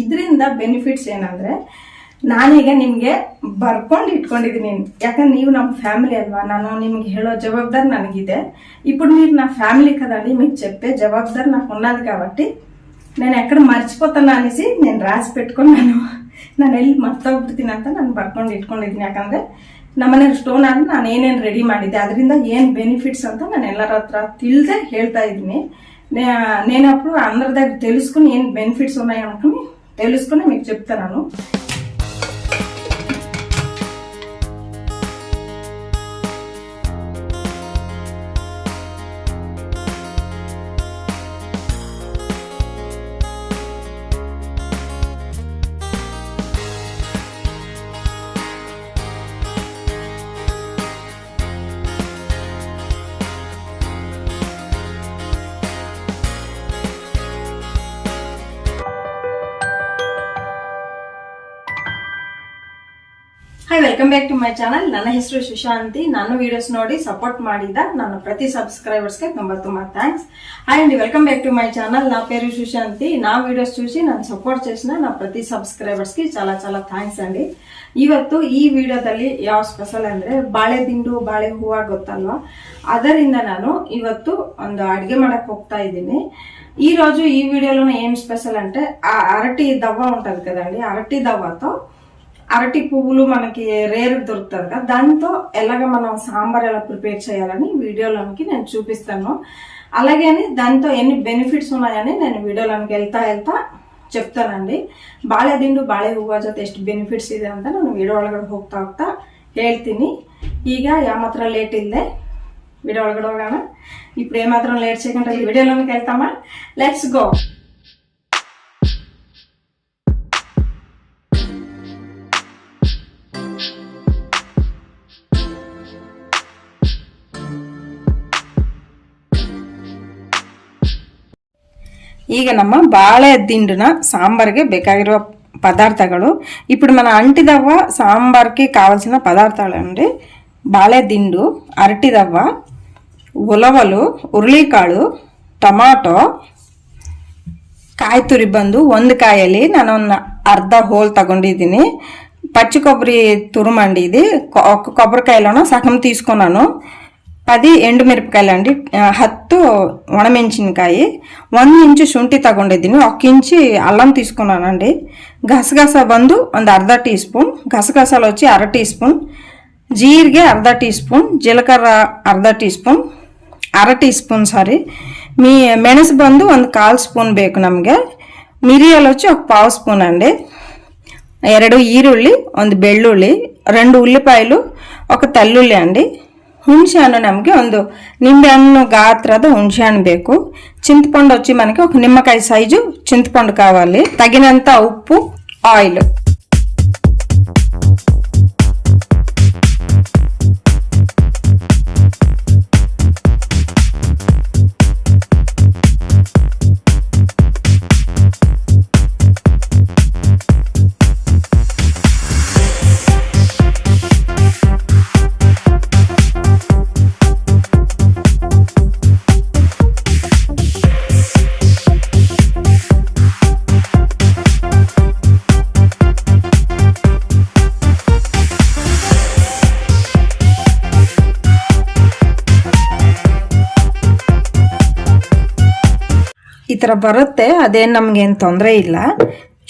ಇದರಿಂದ ಬೆನಿಫಿಟ್ಸ್ ಏನಂದ್ರೆ ನಾನೀಗ ನಿಮಗೆ ಬರ್ಕೊಂಡು ఇట్టుಕೊಂಡಿದ್ದೀನಿ. ಯಾಕಂದ್ರೆ ನೀವು ನಮ್ಮ ఫ్యామిలీ అల్వా, ನಾನು నిಮಗೆ ಹೇಳೋ జవాబుదారి ನನಗಿದೆ. ఇప్పుడు మీరు నా ఫ్యామిలీ కదండి, మీకు చెప్పే జవాబుదారి నాకు ఉన్నది కాబట్టి నేను ఎక్కడ మర్చిపోతాను అనేసి నేను రాసి పెట్టుకున్నాను. ನಾನು ಎಲ್ಲಿ ಮರ್ತೋಗ್ಬಿಡ್ತೀನಿ ಅಂತ ನಾನು ಬರ್ಕೊಂಡು ಇಟ್ಕೊಂಡಿದ್ದೀನಿ. ಯಾಕಂದ್ರೆ ನಮ್ಮನೇಲಿ ಸ್ಟೋನ್ ಆದ್ರೆ ನಾನು ಏನೇನು ರೆಡಿ ಮಾಡಿದ್ದೆ, ಅದರಿಂದ ಏನು ಬೆನಿಫಿಟ್ಸ್ ಅಂತ ನಾನು ಎಲ್ಲರ ಹತ್ರ ತಿಳಿದೇ ಹೇಳ್ತಾ ఇದ್ದೀನಿ. నేను అప్పుడు అందరి దగ్గర తెలుసుకుని ఏం బెనిఫిట్స్ ఉన్నాయి అనుకుని తెలుసుకుని మీకు చెప్తాను. Hi, welcome back to my channel. ನನ್ನ ಹೆಸರು ಸುಶಾಂತಿ. ನನ್ನ ವಿಡಿಯೋಸ್ ನೋಡಿ సపోర్ట్ ಮಾಡಿದ ನನ್ನ ప్రతి సబ్స్క్రైబర్స్కి ತುಂಬ థ్యాంక్స్. హాయ్ అండి, welcome back to my channel. నా పేరు సుశాంతి. నా వీడియోస్ చూసి నన్ను సపోర్ట్ చేసిన నా ప్రతి సబ్స్క్రైబర్స్కి చాలా ಥ್ಯಾಂಕ್ಸ್ ಅಂడి. ಇವತ್ತು ಈ ವಿಡಿಯೋದಲ್ಲಿ ಯಾವ ಸ್ಪೆಷಲ್ ಅಂದ್ರೆ ಬಾಳೆ ದಿಂಡು, ಬಾಳೆ ಹೂವು ಗೊತ್ತಲ್ವಾ, ಅದರಿಂದ ನಾನು ಇವತ್ತು ಒಂದು ಅಡಿಗೆ ಮಾಡಕ್ ಹೋಗ್ತಾ ಇದ್ದೀನಿ. ఈ రోజు ఈ వీడియోలో ఏం స్పెషల్ అంటే అరటి దవ్వ ఉంటది కదండి, అరటి దవ్వతో అరటి పువ్వులు మనకి రేరు దొరుకుతుంది కదా, దాంతో ఎలాగ మనం సాంబార్ ఎలా ప్రిపేర్ చేయాలని వీడియోలోనికి నేను చూపిస్తాను. అలాగే దాంతో ఎన్ని బెనిఫిట్స్ ఉన్నాయని నేను వీడియోలోనికి వెళ్తా చెప్తానండి. ಬಾಳೆ ದಿಂಡು ಬಾಳೆ ಹೂವು ಜೊತೆ ಎಷ್ಟು ಬೆನಿಫಿಟ್ಸ್ ಇದೆ ಅಂತ ನಾನು ವಿಡಿಯೋ ಒಳಗಡೆ ಹೋಗ್ತಾ ಹೇಳ್ತೀನಿ. ಈಗ ಯಾಮಾತ್ರ ಲೇಟ್ ಇಲ್ಲದೆ ವಿಡಿಯೋ ಒಳಗಡೆ ಹೋಗೋಣ. ఇప్పుడు ఏమాత్రం లేట్ చేయకుండా ఈ వీడియోలోకి వెళ్తామా? Let's go. ಈಗ ನಮ್ಮ ಬಾಳೆ ದಿಂಡಿನ ಸಾಂಬಾರ್ಗೆ ಬೇಕಾಗಿರುವ పదార్థాలు ఇప్పుడు మన అంటిదవ్వ సాంబార్కి కావాల్సిన పదార్థాలు అండి. బాಳೆ ದಿಂಡು, అరటిదవ్వ, ఉలవలు, ఉరుಳಿಕಾಳು, ಟೊಮಾಟೊ, ಕಾಯಿ ತುರಿ ಬಂದು ಒಂದು ಕಾಯಲ್ಲಿ ನಾನು ಒಂದು ಅರ್ಧ ಹೋಲ್ ತಗೊಂಡಿದ್ದೀನಿ. పచ్చి కొబ్బరి తురుమండి ఇది. ఒక కొబ్బరికాయలోన సగం తీసుకున్నాను. 10 ఎండుమిరపకాయలు అండి, 10 ಒಣಮೆಣಸಿನಕಾಯಿ, 1 ಇಂಚು ಶುಂಠಿ ತಗೊಂಡಿದ್ದೀನಿ, 1 ಇಂಚು అల్లం తీసుకున్నానండి. గసగస ಬಂದು ಒಂದು ಅರ್ಧ ಟೀ ಸ್ಪೂನ್, గసగసాలు వచ్చి ಅರ್ಧ ಟೀ ಸ್ಪೂನ್, ಜೀರಿಗೆ ಅರ್ಧ ಟೀ ಸ್ಪೂನ್, జీలకర్ర ಅರ್ಧ ಟೀ ಸ್ಪೂನ್, ಅರ್ಧ ಟೀ ಸ್ಪೂನ್ ಸಾರಿ, ಮೆಣಸು ಬಂದು ಒಂದು 1/4 ಸ್ಪೂನ್ ಬೇಕು ನಮಗೆ. ಮಿರಿಯಾలు వచ్చి 1/4 ಸ್ಪೂನ್ ಅಂడి, 2 ಈರುಳ್ಳಿ, 1 ಬೆಳ್ಳುಳ್ಳಿ, 2 ಉల్లిపాయలు, 1 ತಳ್ಳುಳ್ಳಿ ಅಂడి. ಹುಣಸೆ ಹಣ್ಣು ನಮಗೆ ಒಂದು ನಿಂಬೆ ಹಣ್ಣು ಗಾತ್ರದ ಹುಣಸೆ ಹಣ್ಣು ಬೇಕು. చింతపండు వచ్చి మనకి 1 నిమ్మకాయ సైజు చింతపండు కావాలి. తగినంత ఉప్పు, ఆయిల్. ఈ ತರ బರುತ್ತೆ, అదేం నమగేం తొందర ಇಲ್ಲ.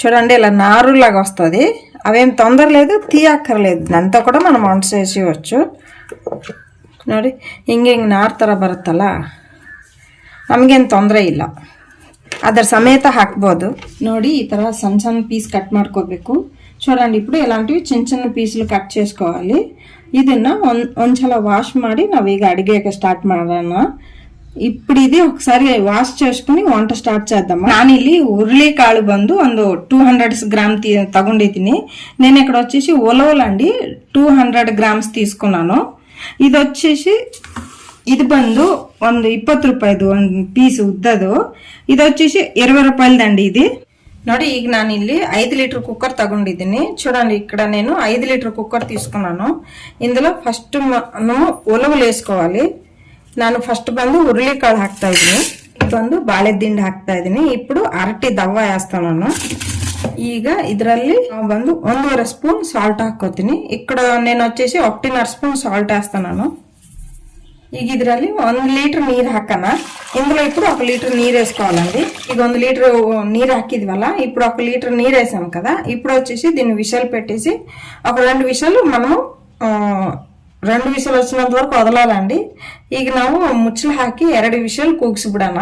చూడండి ఇలా నారులాగా వస్తుంది, అవేం తొందర లేదు, తీయక్కర్లేదు, అంతా కూడా మనం వంట చేసేయచ్చు. ನೋಡಿ ಹಿಂಗೆ ನಾರು ಥರ ಬರುತ್ತಲ್ಲ, ನಮಗೇನು ತೊಂದರೆ ಇಲ್ಲ, ಅದರ ಸಮೇತ ಹಾಕ್ಬೋದು. ನೋಡಿ ఈ ತರ సన్న సన్న పీస్ కట్ ಮಾಡ್ಕೋಬೇಕು. చూడండి ఇప్పుడు ఇలాంటివి చిన్న చిన్న పీసులు కట్ చేసుకోవాలి. ಇದನ್ನ ಒಂದ್ಸಲ ವಾಶ್ ಮಾಡಿ ನಾವೀಗ ಅಡಿಗೆಗೆ ಸ್ಟಾರ್ಟ್ ಮಾಡೋಣ. ఇప్పుడు ఇది ఒకసారి వాష్ చేసుకుని వంట స్టార్ట్ చేద్దాము. నానిಲ್ಲಿ ఉరుಳಿಕಾಳು ಬಂದು ಒಂದು 200 గ్రామ్ తಗೊಂಡಿದ್ದೀನಿ. నేను ఇక్కడ వచ్చేసి ఉలవలండి 200 గ్రామ్స్ తీసుకున్నాను. ఇది వచ్చేసి ఇది ಬಂದು ಒಂದು 20 ರೂಪಾಯಿದು ಒಂದು ಪೀಸ್ ಉದ್ದದು. ಇದು వచ్చేసి 20 ರೂಪಾಯಿದಂడి ఇది. ನೋಡಿ ಈಗ ನಾನು ಇಲ್ಲಿ 5 లీటర్ కుక్కర్ తಗೊಂಡಿದ್ದೀನಿ. చూడండి ఇక్కడ నేను 5 లీటర్ కుక్కర్ తీసుకున్నాను. ఇందులో ఫస్ట్ మనం ఉలవలు వేసుకోవాలి. ನಾನು ಫಸ್ಟ್ ಬಂದು ಹುರುಳಿಕಾಳು ಹಾಕ್ತಾ ಇದ್ದೀನಿ, ಬಂದು ಬಾಳೆ ದಿಂಡು ಹಾಕ್ತಾ ಇದ್ದೀನಿ. ఇప్పుడు అరటి దవ్వ వేస్తాను. ಈಗ ಇದರಲ್ಲಿ ಬಂದು 1.5 స్పూన్ సాల్ట్ ಹಾಕೋತೀನಿ. ఇక్కడ నేను వచ్చేసి 1.5 స్పూన్ సాల్ట్ వేస్తాను ನಾನು. ಈಗ ಇದರಲ್ಲಿ 1 లీటర్ నీరు ಹಾಕೋಣ. ఇందులో ఇప్పుడు 1 లీటర్ నీరు వేసుకోవాలండి. ಈಗ 1 లీటర్ నీరు ಹಾಕಿದ್ವಲ್ಲ, ఇప్పుడు 1 లీటర్ నీరు వేసాం కదా. ఇప్పుడు వచ్చేసి దీన్ని విషల్ పెట్టేసి ఒక 2 విషలు మనము 2 ವಿಷಲ್ వచ్చినంత వరకు వదలాలండి. ಈಗ ನಾವು ಮುಚ್ಚಲು ಹಾಕಿ 2 ವಿಷಲ್ ಕೂಗಿಸ್ಬಿಡೋಣ.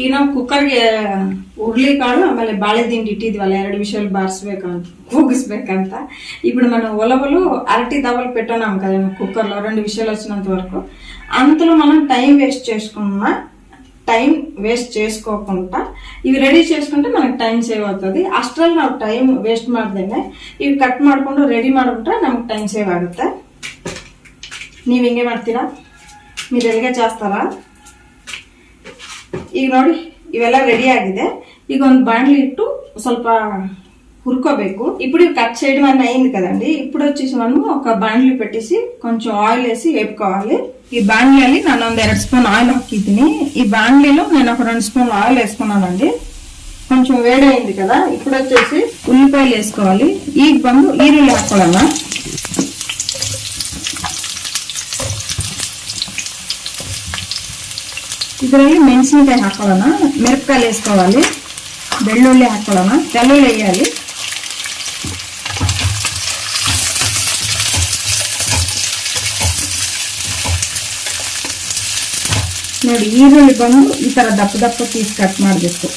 ಈಗ ನಾವು ಕುಕ್ಕರ್ಗೆ ಹುರ್ಲಿಕಾಳು ಆಮೇಲೆ ಬಾಳೆ ದಿಂಡಿ ఇట్టిద్వల్ల 2 విషయాలు బార్స్ಬೇಕంత కూగిస్ಬೇಕంత. ఇప్పుడు మనం ఉలవలు అరటి దవలు పెట్టాం కదా కుక్కర్లో 2 విషయాలు వచ్చినంత వరకు. అంతలో మనం టైం వేస్ట్ చేసుకోకుండా ఇవి రెడీ చేసుకుంటే మనకు ಟೈಮ್ ಸೇವ್ ಆಗ್ತದೆ. ಅಷ್ಟರಲ್ಲಿ ನಾವು ಟೈಮ್ ವೇಸ್ಟ್ ಮಾಡ್ದೇನೆ ಇವು ಕಟ್ ಮಾಡ್ಕೊಂಡು ರೆಡಿ ಮಾಡ್ಬಿಟ್ರೆ ನಮಗೆ ಟೈಮ್ ಸೇವ್ ಆಗುತ್ತೆ. ನೀವು ಹಿಂಗೆ ಮಾಡ್ತೀರಾ? మీరు ಎಲ್ಲಿಗೆ చేస్తారా? ಈಗ ನೋಡಿ ಇವೆಲ್ಲ ರೆಡಿ ಆಗಿದೆ. ಈಗ ಒಂದು ಬಾಣಲಿ ಇಟ್ಟು ಸ್ವಲ್ಪ ಹುರ್ಕೋಬೇಕು. ఇప్పుడు కట్ చేయడం అన్నీ అయింది కదండి. ఇప్పుడు వచ్చేసి మనము ఒక బాణలి పెట్టేసి కొంచెం ఆయిల్ వేసి వేపుకోవాలి. ఈ బాణలిಯಲ್ಲಿ ನಾನು ಒಂದು 2 స్పూన్ ఆయిల్ ಹಾಕಿದ್ದೀನಿ. ఈ బాణలిలో నేను ఒక 2 స్పూన్లు ఆయిల్ వేసుకున్నానండి. కొంచెం వేడైంది కదా. ఇప్పుడు వచ్చేసి ఉల్లిపాయలు వేసుకోవాలి. ಈಗ ಬಂದು ಈರುಳ್ಳಿ ಹಾಕೊಳ್ಳೋಣ. ಇದರಲ್ಲಿ ಮೆಣಸಿನಕಾಯಿ ಹಾಕೊಳ್ಳೋಣ, ಮಿರಪಕಾಯಿ వేసుకోవాలి, ಬೆಳ್ಳುಳ್ಳಿ ಹಾಕೊಳ್ಳೋಣ, ಬೆಳ್ಳುಳ್ಳಿ వేయాలి. ನೋಡಿ ಈರುಳ್ಳಿ ಬಂದು ಈ ತರ ದಪ್ಪ పీస్ కట్ ಮಾಡಬೇಕು.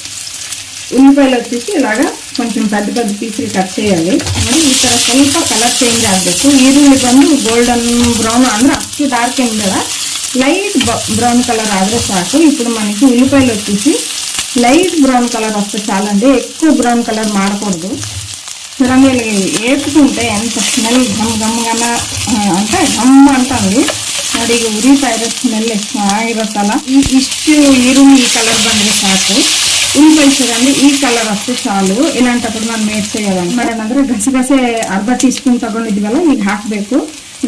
ఉల్లిపాయలు వచ్చేసి ఇలాగా కొంచెం పెద్ద పీసులు కట్ చేయాలి. మరి ఈ ತರ ಸ್ವಲ್ಪ కలర్ చేంజ్ ಆಗಬೇಕು. ಈರುಳ್ಳಿ ಬಂದು ಗೋಲ್ಡನ್ ಬ್ರೌನ್ ಅಂದ್ರೆ ಅಷ್ಟು ಡಾರ್ಕ್ ಏನ್ ಬೇಡ, లైట్ బ్రౌన్ కలర్ ఆದ್ರೆ సాకు. ఇప్పుడు మనకి ఉల్లిపాయలు వచ్చేసి లైట్ బ్రౌన్ కలర్ వస్తే చాలండి, ఎక్కువ బ్రౌన్ కలర్ ಮಾಡకూడదు. చూడండి వేపుకుంటే ఎంత స్మెల్ ಗಮ್ಮಗಮ್ಮಗನ అంటే ಗಮ್ಮ ಅಂತಾಂది ನೋಡಿ. ಈಗ ಉರಿತಾಯಿರೋ ಸ್ಮೆಲ್ ಚೆನ್ನಾಗಿರುತ್ತಲ್ಲ. ಇಷ್ಟು ಈರುಳ್ಳಿ ಈ ಕಲರ್ ಬಂದ್ರೆ ಸಾಕು. ఉల్లిపాయ చూడండి ఈ కలర్ వస్తే చాలు. ఇలాంటప్పుడు మనం ఏం చేయాలని మరేనంದ್ರೆ గసగసೆ అర్ಧ టీ స్పూన్ తಗೊಂಡಿದ್ವಲ್ಲ ಈಗ ಹಾಕಬೇಕು.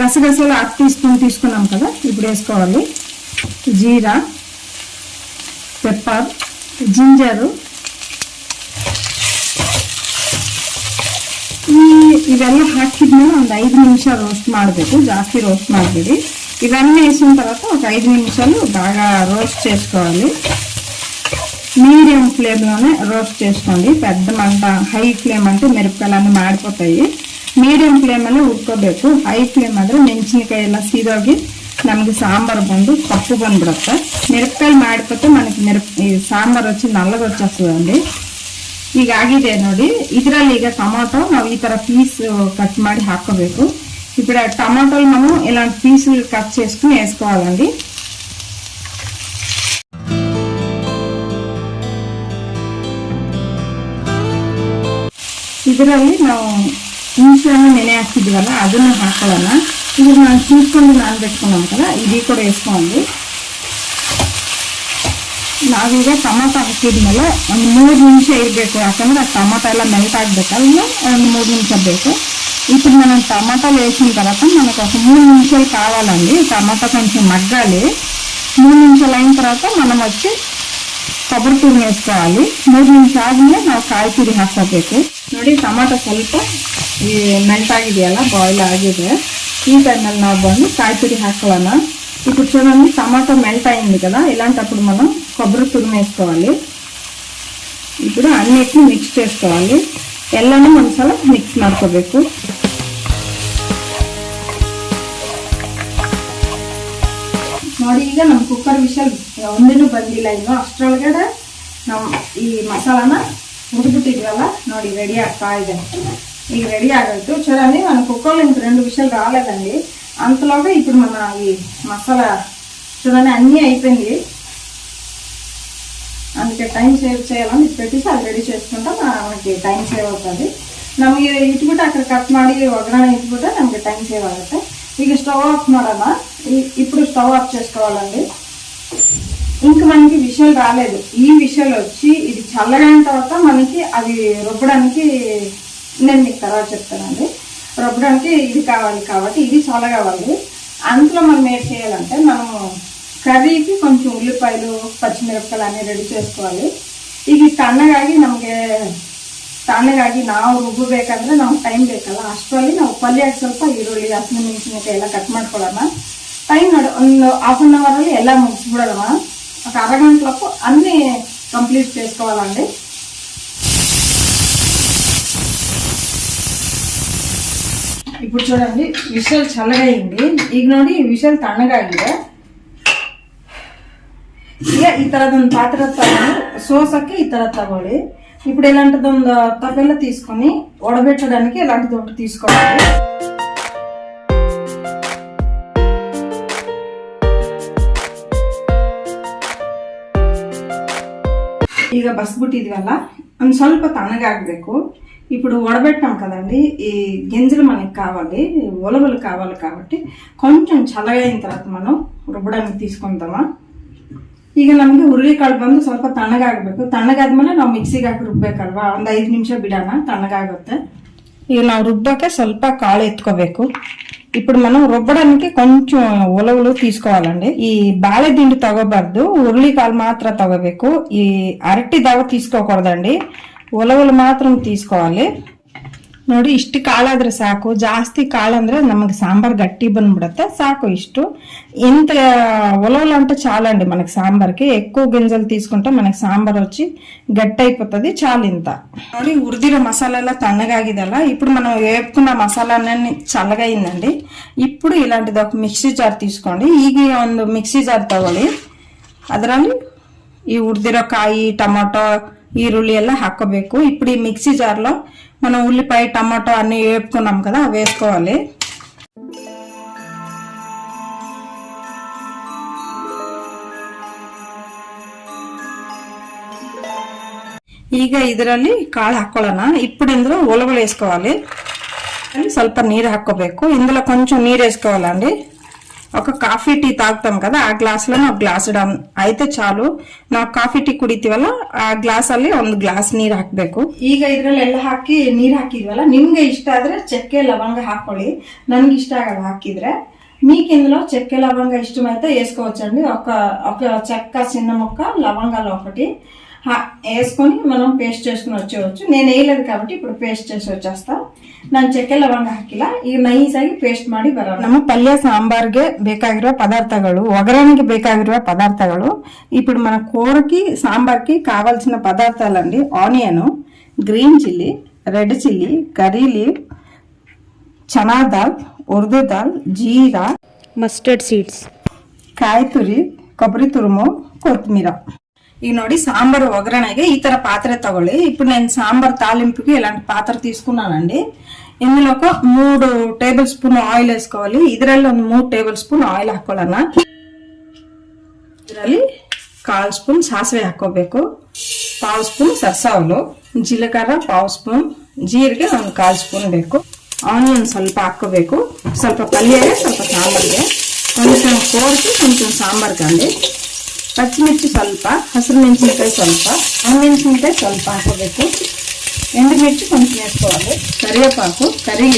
గసగసాలు 1/2 టీ స్పూన్ తీసుకున్నాం కదా, ఇప్పుడు వేసుకోవాలి. జీరా, పెప్పర్, జింజరు, ಇವೆಲ್ಲ ಹಾಕಿದ್ಮೇಲೆ ಒಂದು 5 ನಿಮಿಷ ರೋಸ್ಟ್ ಮಾಡಬೇಕು. ಜಾಸ್ತಿ ರೋಸ್ಟ್ ಮಾಡಬೇಡಿ. ఇవన్నీ వేసిన తర్వాత ఒక 5 నిమిషాలు బాగా రోస్ట్ చేసుకోవాలి. మీడియం ఫ్లేమ్లోనే రోస్ట్ చేసుకోండి. పెద్ద మంట హై ఫ్లేమ్ అంటే మిరపకాయలన్నీ మాడిపోతాయి. ಮೀಡಿಯಂ ಫ್ಲೇಮಲ್ಲೇ ಹುರ್ಕೋಬೇಕು. ಹೈ ಫ್ಲೇಮ್ ಆದರೆ ಮೆಣಸಿನಕಾಯಿ ಎಲ್ಲ ಸೀದೋಗಿ ನಮಗೆ ಸಾಂಬಾರು ಬಂದು ಕಪ್ಪು ಬಂದ್ಬಿಡುತ್ತೆ. ಮಿರಪಕಾಯಿ ಮಾಡಿಕೊಟ್ಟು మనకి ಈ ಸಾಂಬಾರು వచ్చి నల్లగా వచ్చేస్తుందండి. ಈಗ ಆಗಿದೆ ನೋಡಿ. ಇದರಲ್ಲಿ ಈಗ ಟೊಮಾಟೊ ನಾವು ಈ ತರ పీస్ కట్ ಮಾಡಿ ಹಾಕೋಬೇಕು. ఇప్పుడు టమాటోలు మనం ఇలాంటి పీసులు కట్ చేసుకుని వేసుకోవాలండి. ಇದರಲ್ಲಿ ನಾವು ಹುಣಸೆಹಣ್ಣು ನೆನೆ ಹಾಕಿದ್ವಲ್ಲ ಅದನ್ನು ಹಾಕೊಳ್ಳೋಣ. ಇದು ನಾನು చూసుಕೊಂಡು నానబెట్టుకున్నాం కదా, ఇది కూడా వేసుకోండి. ನಾವೀಗ ಟೊಮಾಟೊ ಹಾಕಿದ್ಮೇಲೆ ಒಂದು 3 ನಿಮಿಷ ಇರಬೇಕು. ಯಾಕಂದ್ರೆ ಆ ಟೊಮಾಟೊ ಎಲ್ಲ ಮೆಲ್ಟ್ ಆಗಬೇಕಲ್ಲ, ಒಂದು 3 నిమిష ಬೇಕು. ఇప్పుడు మనం టమాటాలు వేసిన తర్వాత మనకు ఒక 3 నిమిషాలు కావాలండి. టమాటా కొంచెం మగ్గాలి. 3 నిమిషాలు అయిన తర్వాత మనం వచ్చి ಕೊಬ್ಬರಿ ತುರಿ వేసుకోవాలి. 3 ನಿಮಿಷ ಆದ್ಮೇಲೆ ನಾವು ಕಾಯಿ ತುರಿ ಹಾಕೋಬೇಕು. ನೋಡಿ ಟೊಮಾಟೊ ಸ್ವಲ್ಪ ಮೆಲ್ಟ್ ಆಗಿದೆಯಲ್ಲ, ಬಾಯ್ಲ್ ಆಗಿದೆ. ఈ టైంలో ನಾವು ಬಂದು కాయ ತುರಿ ಹಾಕೊಳ್ಳೋಣ. ఇప్పుడు చూడండి టమాటో ಮೆಲ್ಟ್ అయింది కదా, ఇలాంటప్పుడు మనం కొబ్బరి తురుము వేసుకోవాలి. ఇప్పుడు అన్నిటిని మిక్స్ చేసుకోవాలి. ಎಲ್ಲನೂ ಒಂದ್ಸಲ ಮಿಕ್ಸ್ ಮಾಡ್ಕೋಬೇಕು. ನೋಡಿ ಈಗ ನಮ್ಮ ಕುಕ್ಕರ್ ವಿಷಲ್ ಒಂದೇನು ಬಂದಿಲ್ಲ ಇನ್ನು, ಅಷ್ಟರೊಳಗಡೆ ನಾವು ಈ ಮಸಾಲಾನ ಹುರಿದ್ಬಿಟ್ಟಿದ್ವಲ್ಲ ನೋಡಿ రెడీ ಆಗ್ತಾ ಇದೆ. ಈಗ రెడీ ఆగట్టు చూడండి, మన కుక్కర్లో ఇంక 2 విషయాలు రాలేదండి. అంతలోగా ఇప్పుడు మన ఈ మసాలా చూడండి అన్నీ అయిపోయింది. అందుకే టైం సేవ్ చేయాలని ఇది పెట్టేసి అది రెడీ చేసుకుంటా మనకి ಟೈಮ್ ಸೇವ್ అవుతుంది. ನಮಗೆ ಇಟ್ಬಿಟ್ಟು ಆ ಕಡೆ ಕಟ್ ಮಾಡಿ ಒಗ್ಗರಣೆ ಇಟ್ಬಿಟ್ಟು ನಮಗೆ ಟೈಮ್ ಸೇವ್ ಆಗುತ್ತೆ. ಈಗ స్టవ్ ఆఫ్ ಮಾಡೋಣ. ఇప్పుడు స్టవ్ ఆఫ్ చేసుకోవాలండి. ఇంక మనకి విషయాలు రాలేదు. ఈ విషయాలు వచ్చి ఇది చల్లగైన తర్వాత మనకి అవి రుబ్బడానికి నేను మీకు తర్వాత చెప్తానండి. రుబ్బడానికి ఇది కావాలి కాబట్టి ఇది చల్ల కావాలి. అంతలో మనం ఏం చేయాలంటే మనము ಕರ್ರಿಗೆ కొంచెం ಉಳ್ಳಿಪಾಯಲು ಪచ్చిಮಿರಪಕಾಯಿ ಅన్నీ ರೆಡಿ చేసుకోవాలి. ಈಗ ತಣ್ಣಗಾಗಿ ನಾವು ರುಬ್ಬಬೇಕಂದ್ರೆ ನಾವು ಟೈಮ್ ಬೇಕಲ್ಲ, ಅಷ್ಟರಲ್ಲಿ ನಾವು ಪಲ್ಯಕ್ಕೆ ಸ್ವಲ್ಪ ಈರುಳ್ಳಿ ಹಸಿಮೆಣಸಿನಕಾಯಿ ಎಲ್ಲ ಕಟ್ ಮಾಡ್ಕೊಳ್ಳೋಣ. ಟೈಮ್ ನೋಡಿ ಒಂದು ½ అన్ అవర్ ಎಲ್ಲ ముగిసిಬಿಡೋಣ. ఒక అరగంటలకు అన్నీ కంప్లీట్ చేసుకోవాలండి. ఇప్పుడు చూడండి విషల్ చల్లగా అయింది. ಈಗ ನೋಡಿ ವಿಷಲ್ ತಣ್ಣಗಾಗಿದೆ. ಈಗ ಈ ತರದೊಂದು ಪಾತ್ರೆ ತಗೊಂಡು సోసಕ್ಕೆ ఈ ತರ ತಗೊಳ್ಳಿ. ఇప్పుడు ఇలాంటిదొంದು తపెల్ల తీసుకొని వడబెట్టడానికి ఇలాంటిది ఒకటి తీసుకోవాలి. ಈಗ ಬಸ್ಬಿಟ್ಟಿದ್ವಲ್ಲ ಒಂದು ಸ್ವಲ್ಪ ತಣ್ಣಗಾಗಬೇಕು. ఇప్పుడు వడబెట్టాం కదండి, ఈ గింజలు మనకి కావాలి, ఒలవలు కావాలి కాబట్టి కొంచెం చల్లగా అయిన తర్వాత మనం రుబ్బడానికి తీసుకుంటామా. ಈಗ ನಮಗೆ ಹುರುಳಿಕಾಳು ಬಂದು ಸ್ವಲ್ಪ ತಣ್ಣಗಾಗಬೇಕು. ತಣ್ಣಗಾದ್ಮೇಲೆ ನಾವು ಮಿಕ್ಸಿಗೆ ಹಾಕಿ ರುಬ್ಬೇಕಲ್ವಾ, ಒಂದು 5 ನಿಮಿಷ ಬಿಡೋಣ, ತಣ್ಣಗಾಗುತ್ತೆ. ಈಗ ನಾವು రుబ్బಕ್ಕೆ ಸ್ವಲ್ಪ కాಳು ఎత్తుకోಬೇಕು. ఇప్పుడు మనం రుబ్బడానికి కొంచెం ఉలవలు తీసుకోవాలండి. ఈ బాಳೆ దిండు తగోబಾರ್ದು, ಹುರುಳಿಕಾಳು మాత్రం తగోಬೇಕು. ఈ అరటి దవ తీసుకోకూడదండి, ఉలవలు మాత్రం తీసుకోవాలి. ನೋಡಿ ಇಷ್ಟು ಕಾಳಾದ್ರೆ ಸಾಕು. ಜಾಸ್ತಿ ಕಾಳಂದ್ರೆ ನಮಗೆ సాంబార్ గట్టి ಬಂದ್ಬಿಡುತ್ತೆ. సాకు ఇಷ್ಟು ఇంత ఉలవలు అంటే చాలండి మనకి సాంబార్కి. ఎక్కువ గింజలు తీసుకుంటే మనకి సాంబార్ వచ్చి గట్టి అయిపోతుంది. చాలు ఇంత. ನೋಡಿ ಹುರಿದಿರೋ మసాలా ಎಲ್ಲ తಣ್ಣగాగిదಲ್ಲ. ఇప్పుడు మనం వేపుకున్న మసాలాన్ని చల్లగా అయిందండి. ఇప్పుడు ఇలాంటిది ఒక మిక్సీ జార్ తీసుకోండి. ಈಗ ಒಂದು మిక్సీ జార్ ತಗೊಳ್ಳಿ. ಅದರಲ್ಲಿ ಈ ಹುರಿದಿರೋ ಕಾಯಿ, ಟೊಮೊಟೊ, ఈరుಳ್ಳಿ ಎಲ್ಲ ಹಾಕೋಬೇಕು. ఇప్పుడు ఈ మిక్సీ జార్లో మనం ఉల్లిపాయ, టమాటో అన్ని వేపుకున్నాం కదా, అవి వేసుకోవాలి. ಈಗ ಇದರಲ್ಲಿ ಕಾಳು ಹಾಕೊಳ್ಳೋಣ. ఇప్పుడు ఇందులో ఉలవలు వేసుకోవాలి. ಸ್ವಲ್ಪ నీరు ಹಾಕೋಬೇಕು. ఇందులో కొంచెం నీరు వేసుకోవాలండి. ఒక కాఫీ టీ తాగుతాం కదా, ಆ ಗ್ಲಾಸ್లో ఒక ಗ್ಲಾಸ್ అయితే చాలు. ನಾವು ಕಾಫಿ ಟೀ ಕುಡಿತೀವಲ್ಲ, ಆ ಗ್ಲಾಸ್ ಅಲ್ಲಿ ಒಂದು ಗ್ಲಾಸ್ ನೀರು ಹಾಕಬೇಕು. ಈಗ ಇದ್ರಲ್ಲಿ ಎಲ್ಲ ಹಾಕಿ ನೀರು ಹಾಕಿದ್ವಲ್ಲ, ನಿಮ್ಗೆ ಇಷ್ಟ ಆದ್ರೆ చెక్క లవంగ ಹಾಕೊಳ್ಳಿ. ನನ್ಗೆ ఇష్ట ಆಗಲ್ಲ ಹಾಕಿದ್ರೆ. మీకు ఇందులో చెక్క లవంగ ఇష్టమైతే వేసుకోవచ్చండి. ఒక చెక్క చిన్న ముక్క, లవంగాలు ఒకటి వేసుకొని మనం పేస్ట్ చేసుకుని వచ్చేవచ్చు. నేను వేయలేదు కాబట్టి ఇప్పుడు పేಸ್ಟ್ చేసి వచ్చేస్తా. ನಾನು ಚಕ್ಕೆ ಲವಂಗ ಹಾಕಿಲ್ಲ. ಈಗ ನೈಸಾಗಿ ಪೇಸ್ಟ್ ಮಾಡಿ ಬರೋಣ. ನಮ್ಮ ಪಲ್ಯ ಸಾಂಬಾರ್ಗೆ ಬೇಕಾಗಿರುವ పదార్థాలు, ಒಗ್ಗರಣೆಗೆ ಬೇಕಾಗಿರುವ పదార్థాలు. ఇప్పుడు మన కూరకి సాంబార్కి కావాల్సిన పదార్థాలండి: onion, green chilli, red chilli, curry leave, chana dal, urad dal, jeera, mustard seeds, ಕಾಯಿ ತುರಿ, ಕೊಬ್ಬರಿ ತುರುಮು, ಕೊತ್ತಂಬರಿ. ಈಗ ನೋಡಿ సాంబార్ ఒగరణೆಗೆ ఈ ತರ పాత్ర తಗೊಳ್ಳಿ. ఇప్పుడు నేను సాంబార్ తాలింపుకి ఇలాంటి పాత్ర తీసుకున్నానండి. ఇందులో ఒక 3 టేబుల్ స్పూన్ ఆయిల్ వేసుకోవాలి. ಇದರಲ್ಲಿ ಒಂದು 3 ಟೇಬಲ್ ಸ್ಪೂನ್ ಆಯಿಲ್ ಹಾಕೊಳ್ಳೋಣ. ಇದರಲ್ಲಿ 1/4 ಸ್ಪೂನ್ ಸಾಸಿವೆ ಹಾಕೋಬೇಕು, 1/2 ಸ್ಪೂನ್ ಸರ್ಸಾವಲು, ಜೀಲಕರ್ರ 1/2 ಸ್ಪೂನ್, ಜೀರಿಗೆ ಒಂದು 1/4 ಸ್ಪೂನ್ ಬೇಕು. ಆನಿಯನ್ ಸ್ವಲ್ಪ ಹಾಕೋಬೇಕು, ಸ್ವಲ್ಪ ಪಲ್ಯಗೆ ಸ್ವಲ್ಪ ಸಾಂಬಾರ್ಗೆ, కొంచెం కూరకి కొంచెం సాంబార్కండి. పచ్చిమిర్చి ಸ್ವಲ್ಪ, ಹಸಿರು ಮೆಣಸಿನಕಾಯಿ ಸ್ವಲ್ಪ, ಒಣಮೆಣಸಿನಕಾಯಿ ಸ್ವಲ್ಪ ಹಾಕೋಬೇಕು. ఎండుమిర్చి కొంచెం వేసుకోవాలి, కరివేపాకు, కర్రీ.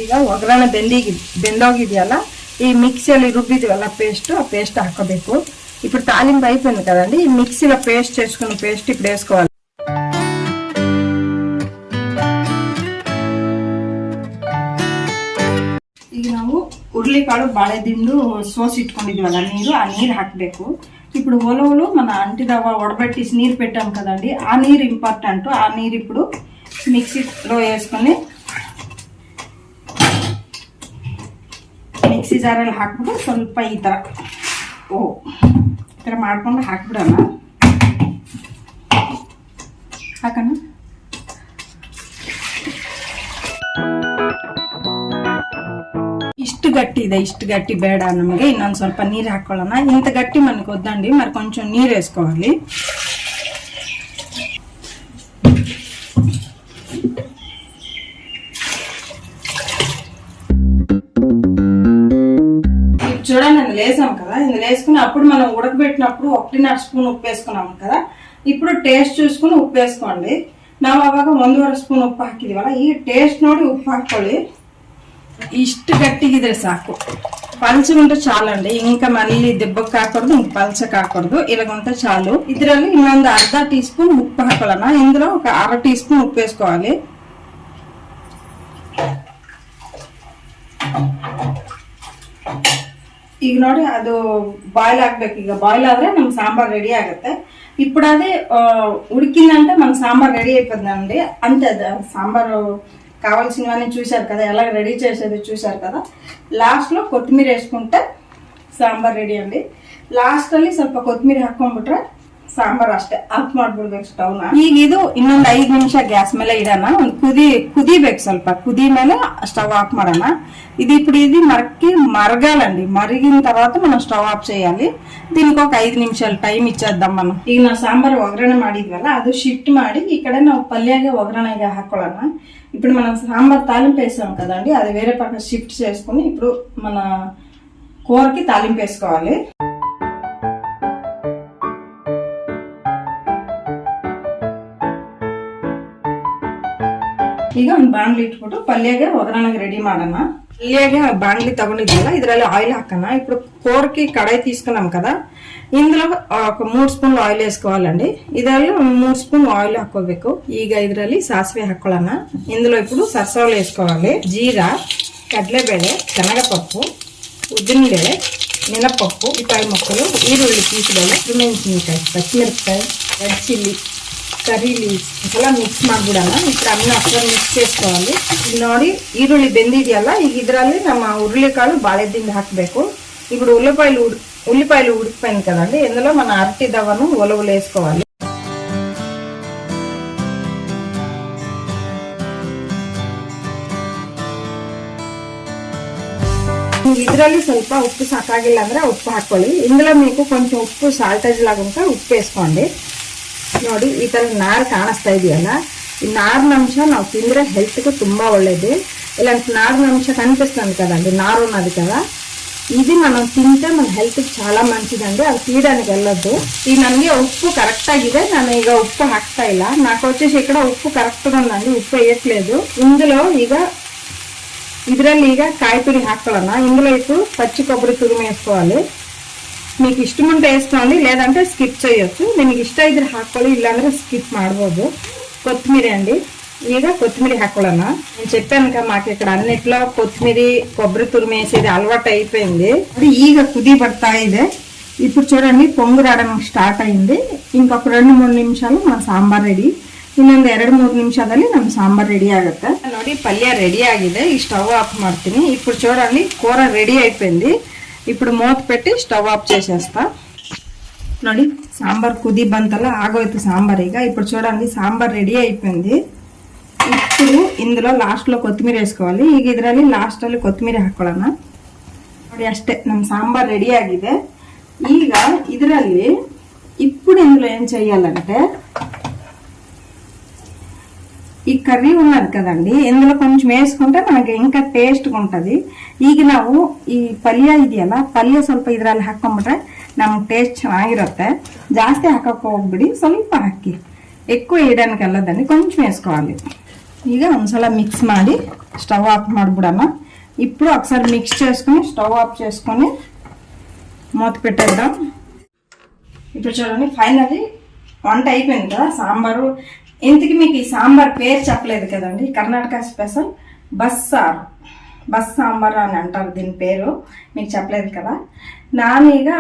ಈಗ ಒಗ್ಗರಣೆ ಬೆಂದೋಗಿದೆಯಲ್ಲ, ఈ మిక్సీలో రుబ్బిదివల్ల పేస్ట్, ఆ పేస్ట్ ಹಾಕೋಬೇಕು. ఇప్పుడు తాలింపు అయిపోయింది కదండి, ఈ మిక్సీలో పేస్ట్ చేసుకున్న పేస్ట్ ఇప్పుడు వేసుకోవాలి. ಈಗ ನಾವು ಹುರುಳಿಕಾಳು, ಬಾಳೆದಿಂಡು ಸೋಸಿ ಇಟ್ಕೊಂಡಿದೀವಲ್ಲ ನೀರು, ಆ ನೀರು ಹಾಕಬೇಕು. ఇప్పుడు ఒలవలు మన అంటిదవ్వ వడబెట్టేసి నీరు పెట్టాం కదండి, ఆ నీరు ఇంపార్టెంట్. ఆ నీరు ఇప్పుడు మిక్సీలో వేసుకొని ಮಿಕ್ಸಿ ಜಾರಲ್ಲಿ ಹಾಕ್ಬಿಟ್ಟು ಸ್ವಲ್ಪ ಈ ಥರ ಈ ಥರ ಮಾಡ್ಕೊಂಡು ಹಾಕ್ಬಿಡೋಣ. ಹಾಕೋಣ. ఇష్టు గట్టి ಇದೆ, ఇష్టు గట్టి ಬೇಡ ನಮಗೆ. ಇನ್ನೊಂದು ಸ್ವಲ್ಪ ನೀರು ಹಾಕೊಳ್ಳೋಣ. ఇంత గట్టి మనకు వద్దండి, మరి కొంచెం నీరు వేసుకోవాలి. చూడండి, ఇందులో వేసాం కదా, ఇందులో వేసుకుని అప్పుడు మనం ఉడకబెట్టినప్పుడు 1.5 స్పూన్ ఉప్పు వేసుకున్నాం కదా. ఇప్పుడు ಟೇಸ್ಟ್ చూసుకుని ಉಪ್ಪು వేసుకోండి. ನಾವು ಅವಾಗ 1.5 ಸ್ಪೂನ್ ಉಪ್ಪು ಹಾಕಿದೀವಲ್ಲ, ಈ ಟೇಸ್ಟ್ ನೋಡಿ ಉಪ್ಪು ಹಾಕೊಳ್ಳಿ. ఇష్టు గట్టిగిದ್ರೆ సాకు, పలుచగుంటే చాలండి. ఇంకా మళ్ళీ దెబ్బకు కాకూడదు, ఇంక పలచ కాకూడదు, ఇలాగుంటే చాలు. ఇద్దರಲ್ಲಿ ಇನ್ನೊಂದು ಅರ್ಧ ಟೀ ಸ್ಪೂನ್ ఉప్పు ಹಾಕೊಳ್ಳೋಣ. ఇందులో ఒక 1/2 టీ స్పూన్ ఉప్పు వేసుకోవాలి. ಈಗ ನೋಡಿ ಅದು ಬಾಯ್ಲ್ ಆಗ್ಬೇಕು. ಈಗ ಬಾಯ್ಲ್ ಆದ್ರೆ ನಮ್ సాంబార్ రెడీ ఆಗುತ್ತೆ. ఇప్పుడు అదే ఉడికిందంటే మన సాంబార్ రెడీ అయిపోతుందండి. అంతే, సాంబారు కావాల్సినవన్నీ చూశారు కదా, ఎలా రెడీ చేసేది చూశారు కదా. లాస్ట్ లో కొత్తిమీర వేసుకుంటే సాంబార్ రెడీ ಅಂడి. ಲಾಸ್ಟ್ ಅಲ್ಲಿ ಸ್ವಲ್ಪ ಕೊತ್ತಿಮೀರಿ ಹಾಕೊಂಡ್ಬಿಟ್ರೆ ಸಾಂಬಾರ್ ಅಷ್ಟೇ. ಆಫ್ ಮಾಡ್ಬಿಡ್ಬೇಕು ಸ್ಟವ್ ನ. ಈಗ ಇದು ಇನ್ನೊಂದು 5 ನಿಮಿಷ ಗ್ಯಾಸ್ ಮೇಲೆ ಇಡೋಣ. ಒಂದು కుదిಬೇಕು, ಸ್ವಲ್ಪ కుದಿ ಮೇಲೆ స్టవ్ ఆఫ్ ಮಾಡೋಣ. ఇది ఇప్పుడు ఇది మరగాలండి. మరిగిన తర్వాత మనం స్టవ్ ఆఫ్ చేయాలి. దీనికి ఒక 5 నిమిషాలు టైం ఇచ్చేద్దాం మనం. ಈಗ ನಾವು సాంబార్ ಒಗ್ಗರಣೆ ಮಾಡಿದ್ವಲ್ಲ, ಅದು ಶಿಫ್ಟ್ ಮಾಡಿ ಈ ಕಡೆ ನಾವು పల్యాಗೆ ಒಗ್ಗರಣೆಗೆ ಹಾಕೊಳ್ಳೋಣ. ఇప్పుడు మనం సాంబార్ తాలింపు వేసాం కదండి, అది వేరే పక్కన షిఫ్ట్ చేసుకుని ఇప్పుడు మన కూరకి తాలింపు వేసుకోవాలి. ಈಗ ಒಂದು ಬಾಣಲಿ ಇಟ್ಬಿಟ್ಟು ಪಲ್ಯಗೆ ಒಗ್ಗರಣೆಗೆ ರೆಡಿ ಮಾಡೋಣ. పల్యాಗೆ బాండ్లీ తಗೊಂಡಿದ್ವಲ್ಲ, ಇದರಲ್ಲಿ ఆయిల్ ಹಾಕೋಣ. ఇప్పుడు కూరకి కడాయి తీసుకున్నాం కదా, ఇందులో ఒక 3 స్పూన్లు ఆయిల్ వేసుకోవాలండి. ಇದರಲ್ಲಿ 3 స్పూన్ ఆయిల్ ಹಾಕೋಬೇಕು. ಈಗ ಇದರಲ್ಲಿ ಸಾಸಿವೆ ಹಾಕೊಳ್ಳೋಣ. ఇందులో ఇప్పుడు సరసవలు వేసుకోవాలి. జీరా, కడಲೆಬೇಳೆ, శనగపప్పు, ఉద్దినಬೇಳೆ, మినపప్పు, ఉల్లిపాయ ముక్కలు, ఈరుಳ್ಳಿ పీసుಗಳು, ಮೆಣಸಿನಕಾಯಿ, పచ్చిమిరపకాయ, రెడ్ చిల్లీ, ಕರಿ ಲೀವ್ಸ್ ಎಲ್ಲ ಮಿಕ್ಸ್ ಮಾಡ್ಬಿಡೋಣ. ఇప్పుడు ಅನ್ನ ಅಷ್ಟೊಂದು ಮಿಕ್ಸ್ చేసుకోవాలి. ಈಗ ನೋಡಿ ಈರುಳ್ಳಿ ಬೆಂದಿದೆಯಲ್ಲ, ಈಗ ಇದರಲ್ಲಿ ನಮ್ಮ ఉల్లికాಳು బాಳೆದಿಂಡು ಹಾಕಬೇಕು. ఇప్పుడు ఉల్లిపాయలు ఉడికిపోయింది కదండి, ఇందులో మన అరటి దవ్వను ఉలవలు వేసుకోవాలి. ಇದರಲ್ಲಿ ಸ್ವಲ್ಪ ಉಪ್ಪು ಸಾಕಾಗಿಲ್ಲ ಅಂದ್ರೆ ಉಪ್ಪು ಹಾಕೊಳ್ಳಿ. ఇందులో మీకు కొంచెం ఉప్పు సాల్టేజ్ లాగా ఉంటే ఉప్పు వేసుకోండి. ನೋಡಿ ಈ ತರ ನಾರು ಕಾಣಿಸ್ತಾ ಇದೆಯಲ್ಲ, ಈ ನಾರಿನ ಅಂಶ ನಾವು ತಿಂದ್ರೆ ಹೆಲ್ತ್ಗೂ ತುಂಬಾ ಒಳ್ಳೇದು. ఇలాంటి నారిన అంశ కనిపిస్తుంది కదండి, నారు ఉన్నది కదా, ఇది మనం తింటే మన హెల్త్కి చాలా మంచిదండి. అది తీయడానికి వెళ్ళొద్దు. ఈ ನನಗೆ ఉప్పు కరెక్ట్ ಆಗಿದೆ. ನಾನು ಈಗ ఉప్పు ಹಾಕ್ತಾ ಇಲ್ಲ. నాకు వచ్చేసి ఇక్కడ ఉప్పు కరెక్ట్గా ఉందండి, ఉప్పు వేయట్లేదు. ఇందులో ಇದರಲ್ಲಿ ಈಗ ಕಾಯಿ ತುರಿ ಹಾಕೊಳ್ಳೋಣ. ఇందులో ఇప్పుడు పచ్చి కొబ్బరి తురుము వేసుకోవాలి. మీకు ఇష్టం ఉంటే వేసుకోండి, లేదంటే స్కిప్ చేయొచ్చు. మీకు ఇಷ್ಟ ಇದ್ರೆ ಹಾಕೊಳ್ಳಿ, ಇಲ್ಲಾಂದ್ರೆ స్కిప్ ಮಾಡ್ಬೋದು. కొత్తిమీర అండి, ಈಗ కొత్తిమీర ಹಾಕೊಳ್ಳೋಣ. నేను చెప్పాను కదా, మాకు ఇక్కడ అన్నిట్లో కొత్తిమీర కొబ్బరి తురుము వేసేది అలవాటు అయిపోయింది. అది ಈಗ కుది పడతా ಇದೆ. ఇప్పుడు చూడండి పొంగు రావడం స్టార్ట్ అయింది. ఇంకొక 2-3 నిమిషాలు మన సాంబార్ రెడీ. ಇನ್ನೊಂದು 2-3 ನಿಮಿಷದಲ್ಲಿ ನಮ್ಮ ಸಾಂಬಾರ್ ರೆಡಿ ಆಗುತ್ತೆ. ನೋಡಿ ಪಲ್ಯ ರೆಡಿ ಆಗಿದೆ. ಈ స్టవ్ ఆఫ్ ಮಾಡ್ತೀನಿ. ఇప్పుడు చూడండి కూర రెడీ అయిపోయింది. ఇప్పుడు మూత పెట్టి స్టవ్ ఆఫ్ చేసేస్తా. ನೋಡಿ సాంబార్ కుది బంతల ఆగోయితు సాంబార్. ఇప్పుడు చూడండి సాంబార్ రెడీ అయిపోయింది. ఇప్పుడు ఇందులో లాస్ట్ లో కొత్తిమీర వేసుకోవాలి. ಈಗ ಇದರಲ್ಲಿ ಲಾಸ್ಟ್ ಅಲ್ಲಿ ಕೊತ್ತಿಮೀರಿ ಹಾಕೊಳ್ಳೋಣ. ನೋಡಿ ಅಷ್ಟೇ, ನಮ್ಮ సాంబార్ రెడీ ಆಗಿದೆ. ಈಗ ಇದರಲ್ಲಿ ఇప్పుడు ఇందులో ఏం చేయాలంటే, ఈ కర్రీ ఉన్నది కదండి, ఇందులో కొంచెం వేసుకుంటే మనకి ఇంకా ಟೇಸ್ಟ್గా ఉంటుంది. ಈಗ ನಾವು ಈ ಪಲ್ಯ ಇದೆಯಲ್ಲ, ಪಲ್ಯ ಸ್ವಲ್ಪ ಇದರಲ್ಲಿ ಹಾಕೊಂಡ್ಬಿಟ್ರೆ ನಮ್ಗೆ ಟೇಸ್ಟ್ ಚೆನ್ನಾಗಿರುತ್ತೆ. ಜಾಸ್ತಿ ಹಾಕಕ್ಕೆ ಹೋಗ್ಬಿಡಿ, ಸ್ವಲ್ಪ ಹಾಕಿ. ఎక్కువ వేయడానికి వెళ్ళదండి, కొంచెం వేసుకోవాలి. ಈಗ ಒಂದ್ಸಲ ಮಿಕ್ಸ್ ಮಾಡಿ స్టవ్ ఆఫ్ ಮಾಡ್ಬಿಡೋಣ. ఇప్పుడు ఒకసారి మిక్స్ చేసుకుని స్టవ్ ఆఫ్ చేసుకొని మూత పెట్టేద్దాం. ఇప్పుడు చూడండి ఫైనల్లీ వంట అయిపోయింది కదా సాంబారు. ఇంతకీ మీకు ఈ సాంబార్ పేరు చెప్పలేదు కదండి, కర్ణాటక స్పెషల్ ಬಸ್ ಸಾಂಬಾರು అని అంటారు దీని పేరు, మీకు చెప్పలేదు కదా. ನಾನೀಗ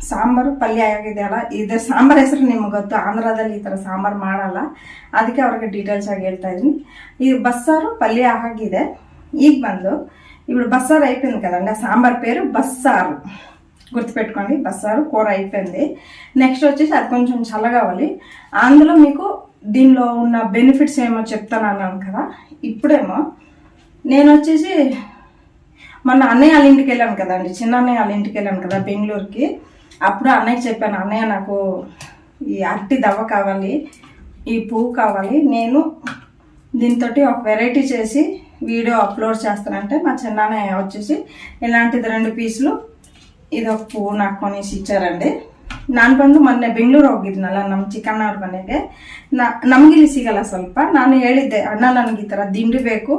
ಸಾಂಬಾರು ಪಲ್ಯ ಆಗಿದೆಯಲ್ಲ, ಇದು ಸಾಂಬಾರ್ ಹೆಸರು ನಿಮ್ಗೆ ಗೊತ್ತು, ಆಂಧ್ರದಲ್ಲಿ ಈ ಥರ ಸಾಂಬಾರು ಮಾಡಲ್ಲ, ಅದಕ್ಕೆ ಅವ್ರಿಗೆ ಡೀಟೇಲ್ಸ್ ಆಗಿ ಹೇಳ್ತಾ ಇದ್ದೀನಿ. ಈ ಬಸ್ಸಾರು ಪಲ್ಯ ಆಗಿದೆ. ಈಗ ಬಂದು ఇప్పుడు బస్సారు అయిపోయింది కదండి, ఆ సాంబార్ పేరు బస్సారు, గుర్తుపెట్టుకోండి. బస్సారు కూర అయిపోయింది. నెక్స్ట్ వచ్చేసి అది కొంచెం చల్లగావాలి. అందులో మీకు దీనిలో ఉన్న బెనిఫిట్స్ ఏమో చెప్తాను అన్నాను కదా. ఇప్పుడేమో నేను వచ్చేసి మొన్న అన్నయ్య వాళ్ళ ఇంటికి వెళ్ళాను కదండి, చిన్న అన్నయ్య వాళ్ళ ఇంటికి వెళ్ళాను కదా బెంగళూరుకి. అప్పుడు అన్నయ్యకి చెప్పాను, అన్నయ్య నాకు ఈ అరటి దవ్వ కావాలి, ఈ పువ్వు కావాలి, నేను దీంతో ఒక వెరైటీ చేసి వీడియో అప్లోడ్ చేస్తానంటే మా చిన్నన్నయ్య వచ్చేసి ఇలాంటిది 2 పీసులు ಇದು ಪೂ ನಾಕೊನಿಸಿ ಇಚ್ಚಾರಂడి. ನಾನು ಬಂದು ಮೊನ್ನೆ ಬೆಂಗಳೂರು ಹೋಗಿದ್ನಲ್ಲ ನಮ್ಮ ಚಿಕ್ಕಣ್ಣವ್ರ ಮನೆಗೆ. ನಮಗಿಲ್ಲಿ ಸಿಗಲ್ಲ ಸ್ವಲ್ಪ. ನಾನು ಹೇಳಿದ್ದೆ, ಅಣ್ಣ ನನಗೆ ಈ ಥರ ದಿಂಡು ಬೇಕು,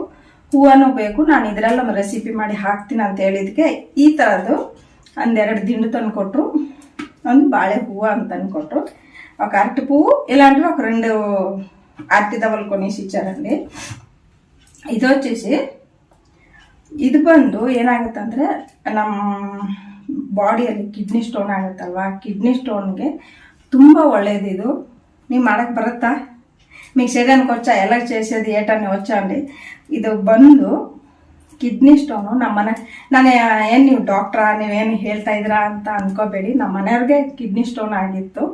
ಹೂವನೂ ಬೇಕು, ನಾನು ಇದರೆಲ್ಲ ಒಂದು ರೆಸಿಪಿ ಮಾಡಿ ಹಾಕ್ತೀನಿ ಅಂತ ಹೇಳಿದ್ಕೆ ಈ ಥರದ್ದು 1-2 ದಿಂಡು ತಂದು ಕೊಟ್ಟರು. ಒಂದು ಬಾಳೆ ಹೂವು ಅಂತ ತಂದುಕೊಟ್ರು. ఒక అరటి పువ్వు ఇలాంటివి ఒక 2 అరటి దవ్వలు కొనేసి ఇచ్చారండి. ఇది వచ్చేసి ಇದು ಬಂದು ಏನಾಗುತ್ತಂದ್ರೆ ನಮ್ಮ ಬಾಡಿಯಲ್ಲಿ ಕಿಡ್ನಿ ಸ್ಟೋನ್ ಆಗುತ್ತಲ್ವಾ, ಕಿಡ್ನಿ ಸ್ಟೋನ್ಗೆ ತುಂಬ ಒಳ್ಳೇದು ಇದು. ನೀವು ಮಾಡಕ್ಕೆ ಬರುತ್ತಾ? మీకు చేయడానికి వచ్చా? ఎలా చేసేది ఏటని వచ్చా అండి. ಇದು ಬಂದು ಕಿಡ್ನಿ ಸ್ಟೋನು ನಾನು ಏನು ನೀವು ಡಾಕ್ಟ್ರಾ, ನೀವೇನು ಹೇಳ್ತಾ ಇದ್ದೀರಾ ಅಂತ ಅನ್ಕೋಬೇಡಿ. ನಮ್ಮ ಮನೆಯವ್ರಿಗೆ ಕಿಡ್ನಿ ಸ್ಟೋನ್ ಆಗಿತ್ತು.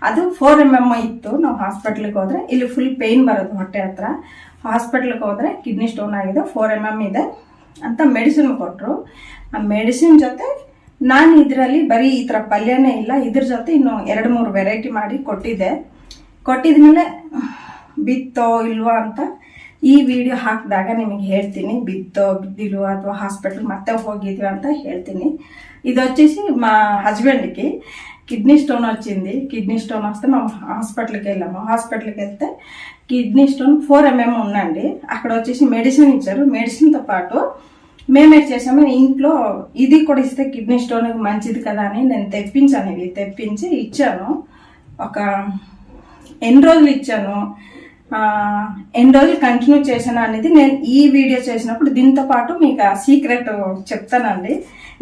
ಅದು 4 mm ಇತ್ತು. ನಾವು ಹಾಸ್ಪಿಟ್ಲಿಗೆ ಹೋದರೆ ಇಲ್ಲಿ ಫುಲ್ ಪೇಯ್ನ್ ಬರೋದು ಹೊಟ್ಟೆ ಹತ್ರ. ಹಾಸ್ಪಿಟ್ಲಿಗೆ ಹೋದರೆ ಕಿಡ್ನಿ ಸ್ಟೋನ್ ಆಗಿದೆ, 4 mm ಇದೆ ಅಂತ ಮೆಡಿಸಿನ್ ಕೊಟ್ಟರು. ಆ ಮೆಡಿಸಿನ್ ಜೊತೆ ನಾನು ಇದರಲ್ಲಿ ಬರೀ ಈ ಥರ ಪಲ್ಯನೇ ಇಲ್ಲ, ಇದ್ರ ಜೊತೆ ಇನ್ನು 2-3 ವೆರೈಟಿ ಮಾಡಿ ಕೊಟ್ಟಿದ್ಮೇಲೆ ಬಿತ್ತೋ ಇಲ್ವಾ ಅಂತ ಈ ವಿಡಿಯೋ ಹಾಕಿದಾಗ ನಿಮಗೆ ಹೇಳ್ತೀನಿ. బిద్దిల్వా ಅಥವಾ హాస్పిటల్ ಮತ್ತೆ ಹೋಗಿದ್ವಿ ಅಂತ ಹೇಳ್ತೀನಿ. ఇది వచ్చేసి మా హస్బెండ్కి కిడ్నీ స్టోన్ వచ్చింది. కిడ్నీ స్టోన్ వస్తే మేము హాస్పిటల్కి వెళ్ళాము. హాస్పిటల్కి వెళ్తే కిడ్నీ స్టోన్ 4 mm ఉందండి. అక్కడ వచ్చేసి మెడిసిన్ ఇచ్చారు. మెడిసిన్తో పాటు మేమేం చేసాము, ఇంట్లో ఇది కూడా ఇస్తే కిడ్నీ స్టోన్కి మంచిది కదా అని నేను తెప్పించాను. ఇవి తెప్పించి ఇచ్చాను. ఒక ఎన్ని రోజులు ఇచ్చాను, ఎన్ని రోజులు కంటిన్యూ చేశాను అనేది నేను ಈ ವಿಡಿಯೋ చేసినప్పుడు దీంతో ಪಾటు మీకు ಆ ಸೀಕ್ರೆಟ್ చెప్తానండి.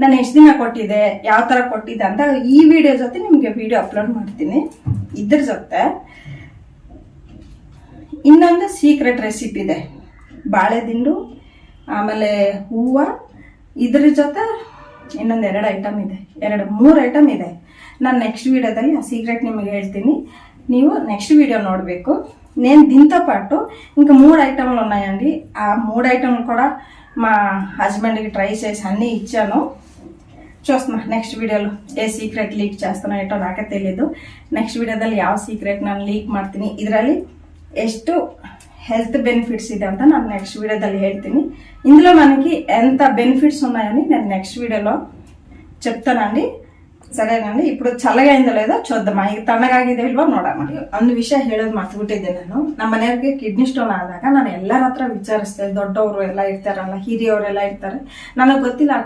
ನಾನು ಎಷ್ಟು ದಿನ ಕೊಟ್ಟಿದೆ, ಯಾವ ಥರ ಕೊಟ್ಟಿದ್ದೆ ಅಂತ ಈ ವಿಡಿಯೋ ಜೊತೆ ನಿಮಗೆ ವಿಡಿಯೋ ಅಪ್ಲೋಡ್ ಮಾಡ್ತೀನಿ. ಇದ್ರ ಜೊತೆ ಇನ್ನೊಂದು ಸೀಕ್ರೆಟ್ ರೆಸಿಪಿ ಇದೆ, ಬಾಳೆ ದಿಂಡು ಆಮೇಲೆ ಹೂವು. ಇದ್ರ ಜೊತೆ ಇನ್ನೊಂದು 2 ಐಟಮ್ ಇದೆ, 3 ಐಟಮ್ ಇದೆ. ನಾನು నెక్స్ట్ వీడియోದಲ್ಲಿ ఆ సీక్రెట్ నిಮಗೆ ಹೇಳ್ತೀನಿ. ನೀವು నెక్స్ట్ వీడియో ನೋಡಬೇಕು. నేను దీంతో పాటు ఇంకా 3 ఐటమ్లు ఉన్నాయండి. ఆ 3 ఐటమ్లు కూడా మా హస్బెండ్కి ట్రై చేసి అన్నీ ఇచ్చాను. చూస్తున్నా నెక్స్ట్ వీడియోలో ఏ ಸೀಕ್ರೆಟ್ ಲೀಕ್ చేస్తాನೋ ಏನೋ ನಾಕೆ ತಿಳಿದು. ನೆಕ್ಸ್ಟ್ వీడియోದಲ್ಲಿ ಯಾವ ಸೀಕ್ರೆಟ್ ನಾನು ಲೀಕ್ ಮಾಡ್ತೀನಿ, ಇದರಲ್ಲಿ ಎಷ್ಟು హెల్త్ బెనిఫిట్స్ ಇದೆ ಅಂತ ನಾನು నెక్స్ట్ వీడియోದಲ್ಲಿ ಹೇಳ್ತೀನಿ. ఇందులో మనకి ఎంత బెనిఫిట్స్ ఉన్నాయని నేను నెక్స్ట్ వీడియోలో చెప్తానండి. ಸರಿನಂడి. ఇప్పుడు ಚಲ್ಲಗ ಅయింದೋ లేదో చూద్దామా. ಈಗ ತಣ್ಣಗಾಗಿದೆ ಇಲ್ವಾ ನೋಡೋಣ. ಒಂದು ವಿಷಯ ಹೇಳೋದು ಮರ್ತ್ಬಿಟ್ಟಿದ್ದೆ ನಾನು. ನಮ್ಮ ಮನೆಯವ್ರಿಗೆ ಕಿಡ್ನಿ ಸ್ಟೋನ್ ಆದಾಗ ನಾನು ಎಲ್ಲರ ಹತ್ರ ವಿಚಾರಿಸ್ದೆ. ದೊಡ್ಡವರು ಎಲ್ಲ ಇರ್ತಾರಲ್ಲ, ಹಿರಿಯವರೆಲ್ಲ ಇರ್ತಾರೆ. ನನಗೆ ಗೊತ್ತಿಲ್ಲ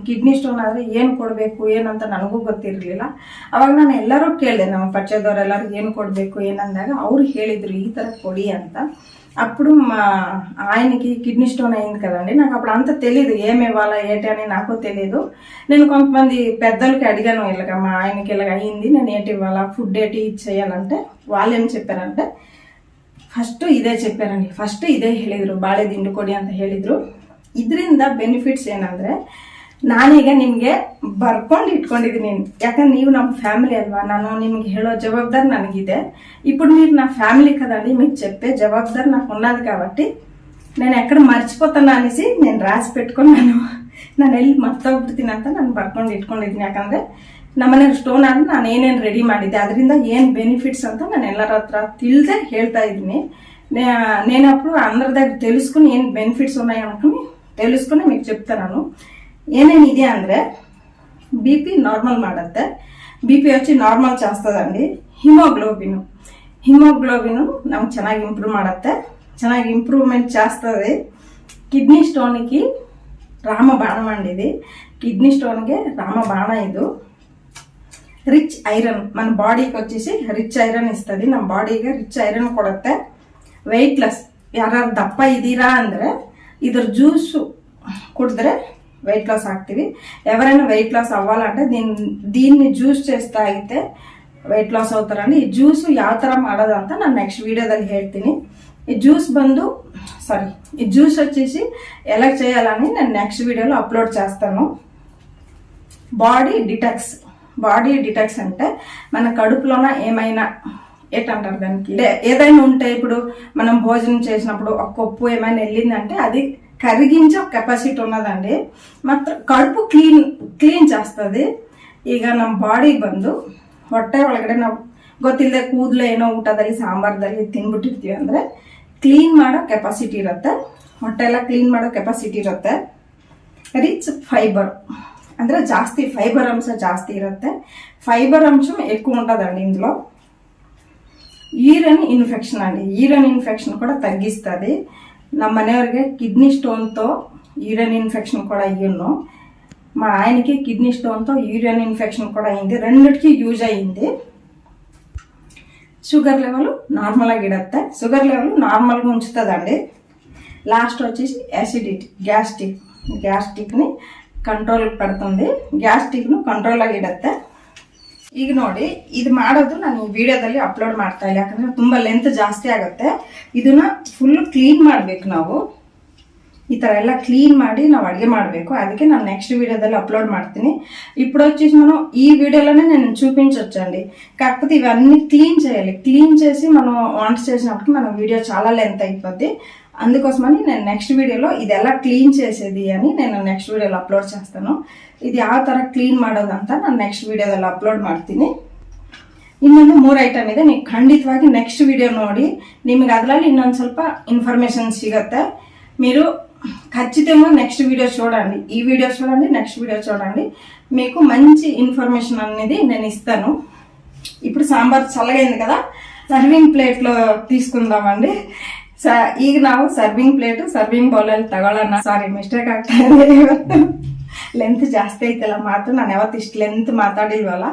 ಕಿಡ್ನಿ ಸ್ಟೋನ್ ಆದರೆ ಏನು ಕೊಡಬೇಕು ಏನಂತ ನನಗೂ ಗೊತ್ತಿರಲಿಲ್ಲ. ಅವಾಗ ನಾನು ಎಲ್ಲರೂ ಕೇಳಿದೆ, ನಮ್ಮ ಪರಿಚಯದವರೆಲ್ಲರೂ ಏನು ಕೊಡಬೇಕು ಏನಂದಾಗ ಅವ್ರು ಹೇಳಿದ್ರು ఈ ಥರ కొడి ಅಂತ. అప్పుడు మా ఆయనకి కిడ్నీ స్టోన్ అయింది కదండి. నాకు అప్పుడు అంత తెలియదు ఏమి ఇవ్వాలా ఏంటి అని నాకు తెలియదు. నేను కొంతమంది పెద్దలకి అడిగాను, ఇలాగ మా ఆయనకి ఇలాగ అయ్యింది, నేను ఏంటి ఇవ్వాలా, ఫుడ్ ఏంటి చేయాలంటే వాళ్ళు ఏం చెప్పారంటే ಫಸ್ಟ್ ಇದೇ చెప్పారండి. ಫಸ್ಟ್ ಇದೇ ಹೇಳಿದ್ರು, ಬಾಳೆ ದಿಂಡು ಕೊಡಿ ಅಂತ ಹೇಳಿದ್ರು. ಇದರಿಂದ ಬೆನಿಫಿಟ್ಸ್ ಏನಂದ್ರೆ ನಾನೀಗ ನಿಮಗೆ ಬರ್ಕೊಂಡು ಇಟ್ಕೊಂಡಿದ್ದೀನಿ. ಯಾಕಂದ್ರೆ ನೀವು ನಮ್ಮ ఫ్యామిలీ అల్వా, ನಾನು నిಮಗೆ ಹೇಳೋ జవాబుదారి ನನಗಿದೆ. ఇప్పుడు మీరు నా ఫ్యామిలీ కదండి, మీకు చెప్పే జవాబుదారి నాకు ఉన్నది కాబట్టి నేను ఎక్కడ మర్చిపోతాను అనేసి నేను రాసి పెట్టుకున్నాను. ನಾನು ಎಲ್ಲಿ ಮರ್ತೋಗ್ಬಿಡ್ತೀನಿ ಅಂತ ನಾನು ಬರ್ಕೊಂಡು ಇಟ್ಕೊಂಡಿದ್ದೀನಿ. ಯಾಕಂದ್ರೆ ನಮ್ಮನೇಲಿ ಸ್ಟೋನ್ ಆದ್ರೆ ನಾನು ಏನೇನು ರೆಡಿ ಮಾಡಿದ್ದೆ, ಅದರಿಂದ ಏನು ಬೆನಿಫಿಟ್ಸ್ ಅಂತ ನಾನು ಎಲ್ಲರ ಹತ್ರ ತಿಳಿದೇ ಹೇಳ್ತಾ ಇದ್ದೀನಿ. నేను అప్పుడు అందరి దగ్గర తెలుసుకుని ಏನು బెనిఫిట్స్ ఉన్నాయి అనుకుని తెలుసుకుని మీకు చెప్తాను. ಏನೇನಿದೆ ಅಂದರೆ BP ನಾರ್ಮಲ್ ಮಾಡುತ್ತೆ. BP వచ్చి ನಾರ್ಮಲ್ చేస్తుందండి. ಹಿಮೋಗ್ಲೋಬಿನ್ ನಮ್ಗೆ ಚೆನ್ನಾಗಿ ಇಂಪ್ರೂವ್ ಮಾಡುತ್ತೆ, ಚೆನ್ನಾಗಿ ఇంప్రూవ్మెంట్ చేస్తుంది. కిడ్నీ స్టోన్కి రామబాణం అండి ఇది. కిడ్నీ స్టోన్ಗೆ రామబాణ. ಇದು ರಿಚ್ ಐರನ್, మన ಬಾಡಿಗೆ వచ్చేసి ರಿಚ್ ಐರನ್ ಇస్తుంది. ನಮ್ಮ ಬಾಡಿಗೆ ರಿಚ್ ಐರನ್ ಕೊಡುತ್ತೆ. ವೆಯ್ಟ್ ಲೆಸ್, ಯಾರು ದಪ್ಪ ಇದ್ದೀರಾ ಅಂದರೆ ಇದ್ರ ಜ್ಯೂಸು ಕುಡಿದ್ರೆ వెయిట్ లాస్ ಆಗ್ತೀವಿ. ఎవరైనా వెయిట్ లాస్ అవ్వాలంటే దీన్ని జ్యూస్ చేస్తా అయితే వెయిట్ లాస్ అవుతారండి. ಈ ಜ್ಯೂಸು ಯಾವ ಥರ ಮಾಡೋದಂತ ನಾನು ನೆಕ್ಸ್ಟ್ ವಿಡಿಯೋದಲ್ಲಿ ಹೇಳ್ತೀನಿ. ఈ జ్యూస్ ఈ జ్యూస్ వచ్చేసి ఎలా చేయాలని నేను నెక్స్ట్ వీడియోలో అప్లోడ్ చేస్తాను. బాడీ డిటాక్స్ అంటే మన కడుపులోన ఏమైనా ఏంటంటారు దానికి, ఏదైనా ఉంటే ఇప్పుడు మనం భోజనం చేసినప్పుడు ఒక కొప్పు ఏమైనా వెళ్ళిందంటే అది కరిగించే కెపాసిటీ ఉన్నదండి. మాత్రం ಕಡುಪು ಕ್ಲೀನ್ చేస్తుంది. ಈಗ ನಮ್ಮ ಬಾಡಿ ಬಂದು ಹೊಟ್ಟೆ ಒಳಗಡೆ ನಾವು ಗೊತ್ತಿಲ್ಲದೆ ಕೂದಲು ಏನೋ ಊಟದಲ್ಲಿ ಸಾಂಬಾರದಲ್ಲಿ ತಿನ್ಬಿಟ್ಟಿರ್ತೀವಿ ಅಂದರೆ ಕ್ಲೀನ್ ಮಾಡೋ ಕೆಪಾಸಿಟಿ ಇರುತ್ತೆ. ಹೊಟ್ಟೆ ಎಲ್ಲ ಕ್ಲೀನ್ ಮಾಡೋ ಕೆಪಾಸಿಟಿ ಇರುತ್ತೆ. ರಿಚ್ ಫೈಬರ್ ಅಂದರೆ ಜಾಸ್ತಿ ಫೈಬರ್ ಅಂಶ ಜಾಸ್ತಿ ಇರುತ್ತೆ. ಫೈಬರ್ ಅಂಶ ఎక్కువ ఉంటుందండి ఇందులో. యూరిన్ ఇన్ఫెక్షన్ కూడా తగ్గిస్తుంది. ನಮ್ಮ ಮನೆಯವ್ರಿಗೆ ಕಿಡ್ನಿ ಸ್ಟೋನ್తో యూరిన్ ఇన్ఫెక్షన్ కూడా అయ్యును. మా ఆయనకి కిడ్నీ స్టోన్తో యూరిన్ ఇన్ఫెక్షన్ కూడా అయింది. రెండిటికి యూజ్ అయ్యింది. షుగర్ లెవెల్ నార్మల్గా ఇడತ್ತೆ. షుగర్ లెవెల్ నార్మల్గా ఉంచుతుందండి. లాస్ట్ వచ్చేసి యాసిడిటీ, ಗ್ಯಾಸ್ಟ್ರಿಕ್ని ಕಂಟ್ರೋಲ್ ಪಡ್ತಂದು ಗ್ಯಾಸ್ಟ್ರಿಕ್ನು ಕಂಟ್ರೋಲಾಗಿ ಇಡತ್ತೆ. ಈಗ ನೋಡಿ, ಇದು ಮಾಡೋದು ನಾನು ಈ ವಿಡಿಯೋದಲ್ಲಿ ಅಪ್ಲೋಡ್ ಮಾಡ್ತಾ ಇಲ್ಲ, ಯಾಕಂದ್ರೆ ತುಂಬಾ ಲೆಂತ್ ಜಾಸ್ತಿ ಆಗುತ್ತೆ. ಇದನ್ನ ಫುಲ್ ಕ್ಲೀನ್ ಮಾಡ್ಬೇಕು. ನಾವು ఈ ತರ ಎಲ್ಲ క్లీన్ ಮಾಡಿ ನಾವು అడిగే ಮಾಡಬೇಕು. ಅದಕ್ಕೆ ನಾನು నెక్స్ట్ వీడియోದಲ್ಲಿ అప్లోడ్ ಮಾಡ್ತೀನಿ. ఇప్పుడు వచ్చేసి మనం ఈ వీడియోలోనే నేను చూపించొచ్చండి. కాకపోతే ఇవన్నీ క్లీన్ చేయాలి. క్లీన్ చేసి మనం వంట చేసినప్పుడు మన వీడియో చాలా లెంత్ అయిపోద్ది. అందుకోసమని నేను నెక్స్ట్ వీడియోలో ఇది ఎలా ಕ್ಲೀನ್ చేసేది అని నేను నెక్స్ట్ వీడియోలో ಅಪ್ಲೋಡ್ చేస్తాను. ಇದು ಯಾವ ತರ ಕ್ಲೀನ್ ಮಾಡೋದಂತ ನಾನು ನೆಕ್ಸ್ಟ್ వీడియోದಲ್ಲಿ ಅಪ್ಲೋಡ್ ಮಾಡ್ತೀನಿ. ಇನ್ನೊಂದು 3 ಐಟಮ್ ಇದೆ. ನೀವು ಖಂಡಿತವಾಗಿ ನೆಕ್ಸ್ಟ್ వీడియో ನೋಡಿ, ನಿಮಗೆ ಅದರಲ್ಲಿ ಇನ್ನೊಂದು ಸ್ವಲ್ಪ ಇನ್ಫಾರ್ಮೇಶನ್ ಸಿಗುತ್ತೆ. మీరు ఖచ్చితంగా నెక్స్ట్ వీడియో చూడండి. ఈ వీడియో చూడండి, నెక్స్ట్ వీడియో చూడండి. మీకు మంచి ఇన్ఫర్మేషన్ అనేది నేను ఇస్తాను. ఇప్పుడు సాంబార్ చల్లగైంది కదా, ಸರ್ವಿಂಗ್ ಪ್ಲೇಟ್లో తీసుకుందామండి. ಈಗ ನಾವು ಸರ್ವಿಂಗ್ ಬೌಲಲ್ಲಿ ತಗೊಳ್ಳೋಣ. ಸಾರಿ, ಮಿಸ್ಟೇಕ್ ಆಗ್ತಾ ಇದೆ. ಇವತ್ತು ಲೆಂತ್ ಜಾಸ್ತಿ ಐತಲ್ಲ ಮಾತು. ನಾನು ಯಾವತ್ತು ಇಷ್ಟು ಲೆಂತ್ ಮಾತಾಡಿಲ್ವಲ್ಲ,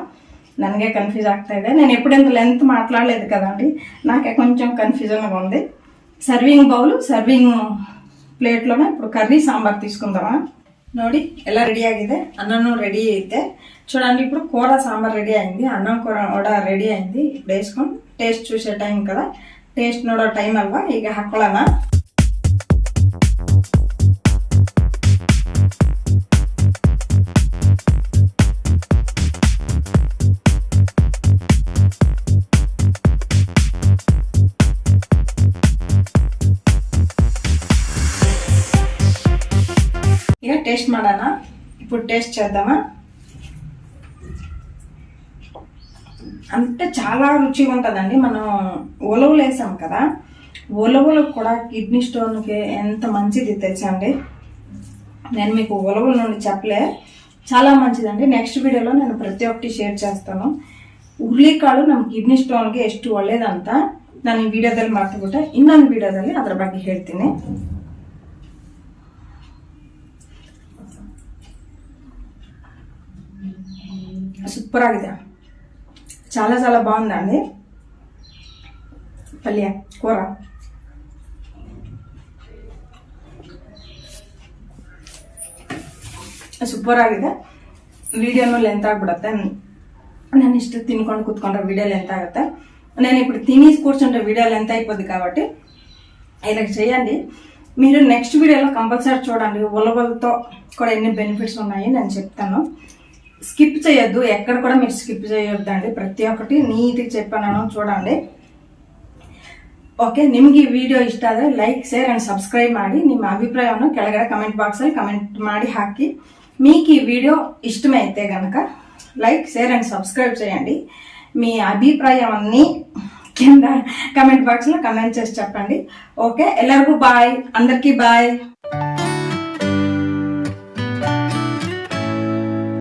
ನನಗೆ ಕನ್ಫ್ಯೂಸ್ ಆಗ್ತಾ ಇದೆ. నేను ఎప్పుడెంత లెంత్ మాట్లాడలేదు కదండి, నాకే కొంచెం కన్ఫ్యూజన్గా ఉంది. ಸರ್ವಿಂಗ್ ಪ್ಲೇಟ್లోనే ఇప్పుడు కర్రీ సాంబార్ తీసుకుందామా. ನೋಡಿ ಎಲ್ಲ రెడీ ಆಗಿದೆ. అన్నను రెడీ అయితే చూడండి. ఇప్పుడు కూర సాంబార్ రెడీ అయింది, అన్నం కూర కూడా రెడీ అయింది. ఇప్పుడు వేసుకొని టేస్ట్ చూసే టైం కదా, ಟೇಸ್ಟ್ ನೋಡೋ ಟೈಮ್ ಅಲ್ವಾ. ಈಗ ಹಾಕೊಳ್ಳೋಣ. ಈಗ ಟೇಸ್ಟ್ ಮಾಡೋಣ. ఇప్పుడు టేస్ట్ చేద్దామా. అంటే చాలా రుచిగా ఉంటుందండి. మనం ఉలవలు వేసాం కదా, ఉలవలు కూడా కిడ్నీ స్టోన్కి ఎంత మంచిది తెచ్చండి. నేను మీకు ఉలవల నుండి చెప్పలే, చాలా మంచిదండి. నెక్స్ట్ వీడియోలో నేను ప్రతి ఒక్కటి ಶೇರ್ చేస్తాను. ಹುರುಳಿಕಾಳು ನಮ್ಮ ಕಿಡ್ನಿ ಸ್ಟೋನ್ಗೆ ಎಷ್ಟು ಒಳ್ಳೇದಂತ ನಾನು ಈ ವಿಡಿಯೋದಲ್ಲಿ ಮಾಡ್ತಿಬಿಟ್ಟೆ. ಇನ್ನೊಂದು ವಿಡಿಯೋದಲ್ಲಿ ಅದರ ಬಗ್ಗೆ ಹೇಳ್ತೀನಿ. సూపర్ ఆಗಿದೆ. చాలా చాలా బాగుందండి పల్య కూర. ಸೂಪರ್ ಆಗಿದೆ. ವಿಡಿಯೋನು ಲೆಂತ್ ಆಗ್ಬಿಡುತ್ತೆ. నేను ఇಷ್ಟ తినుకొని కూర్చుకుంటే వీడియో లెంత్ ఆಗುತ್ತೆ. నేను ఇప్పుడు తిని కూర్చుంటే వీడియో లెంత్ అయిపోద్ది కాబట్టి ఇలా చేయండి. మీరు నెక్స్ట్ వీడియోలో కంపల్సరీ చూడండి. ఉలవలతో కూడా ఎన్ని బెనిఫిట్స్ ఉన్నాయి నేను చెప్తాను. స్కిప్ చేయొద్దు, ఎక్కడ కూడా మీరు స్కిప్ చేయొద్దండి. ప్రతి ఒక్కటి నీట్గా చెప్పాను, చూడండి. ಓಕೆ, ನಿಮ್ಗೆ ಈ ವಿಡಿಯೋ ಇಷ್ಟ ಆದರೆ ಲೈಕ್, ಶೇರ್ ಅಂಡ್ ಸಬ್ಸ್ಕ್ರೈಬ್ ಮಾಡಿ. ನಿಮ್ಮ ಅಭಿಪ್ರಾಯವನ್ನು ಕೆಳಗಡೆ ಕಮೆಂಟ್ ಬಾಕ್ಸಲ್ಲಿ ಕಮೆಂಟ್ ಮಾಡಿ ಹಾಕಿ. మీకు ఈ వీడియో ఇష్టమైతే గనక లైక్, షేర్ అండ్ సబ్స్క్రైబ్ చేయండి. మీ అభిప్రాయాన్ని కింద కమెంట్ బాక్స్లో కమెంట్ చేసి చెప్పండి. ఓకే, ಎಲ್ಲರಿಗೂ బాయ్, అందరికీ బాయ్.